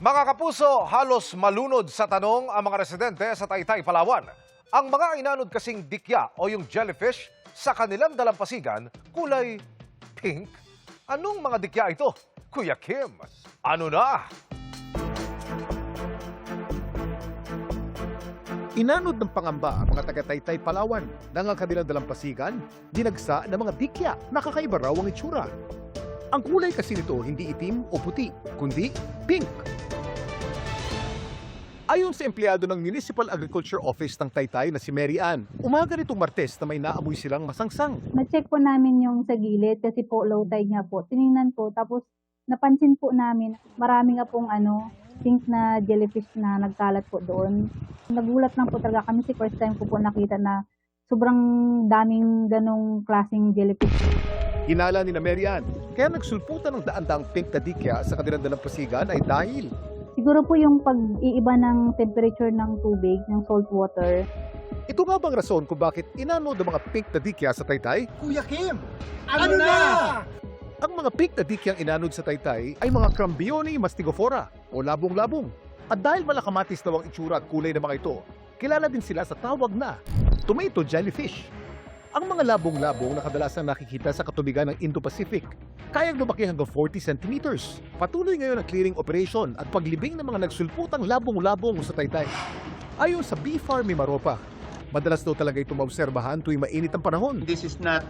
Mga kapuso, halos malunod sa tanong ang mga residente sa Taytay, Palawan. Ang mga inanod kasing dikya o yung jellyfish sa kanilang dalampasigan kulay pink. Anong mga dikya ito? Kuya Kim, ano na? Inanod ng pangamba ang mga taga-Taytay, Palawan nang ang kanilang dalampasigan dinagsa ng mga dikya na kakaiba raw ang itsura. Ang kulay kasi nito hindi itim o puti, kundi pink. Ayon sa empleyado ng Municipal Agriculture Office ng Taytay na si Mary Ann, umaga nitong Martes na may naamoy silang masangsang. Na-check po namin yung sa gilid kasi po low tide niya po. Tiningnan po tapos napansin po namin marami nga pong pink na jellyfish na nagkalat po doon. Nagulat lang po talaga kami si first time ko po nakita na sobrang daming ganong klaseng jellyfish. Hinala ni na Mary Ann, kaya nagsulputan ng daan-daang pink na dikya sa kanilang dalampasigan ay dahil Siguro po yung pag-iiba ng temperature ng tubig, ng salt water. ito nga bang rason kung bakit inanod ang mga pink na dikya sa Taytay? Kuya Kim, ano na? Ang mga pink na dikyang inanod sa Taytay ay mga Crambione mastigophora o labong-labong. At dahil malakamatis daw ang itsura at kulay ng mga ito, kilala din sila sa tawag na tomato jellyfish. Ang mga labong-labong na kadalasang nakikita sa katubigan ng Indo-Pacific, kayang lumaki hanggang 40 centimeters. Patuloy ngayon ang clearing operation at paglibing ng mga nagsulputang labong-labong sa Taytay. Ayon sa Bee Farm Mimaropa, madalas daw talaga ito maobserbahan tuwing mainit ang panahon. This is not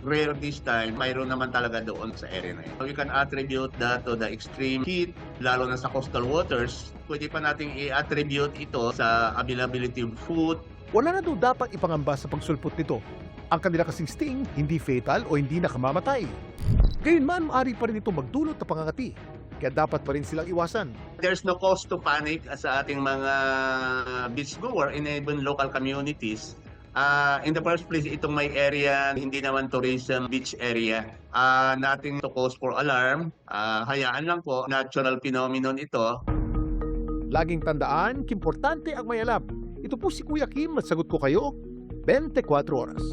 rare this time. Mayroon naman talaga doon sa area na yun. We can attribute that to the extreme heat, lalo na sa coastal waters. Pwede pa nating i-attribute ito sa availability of food. Wala na daw dapat ipangamba sa pagsulpot nito. Ang kanila kasing sting, hindi fatal o hindi nakamamatay. Gayunman, maaari pa rin ito magdulot na pangangati. Kaya dapat pa rin silang iwasan. There's no cause to panic sa ating mga beachgoer and even local communities. In the first place, itong may area, hindi naman tourism beach area. Nothing to cause for alarm. Hayaan lang po, natural phenomenon ito. Laging tandaan, importante ang may alam. Ito po si Kuya Kim at sagot ko kayo, 24 oras.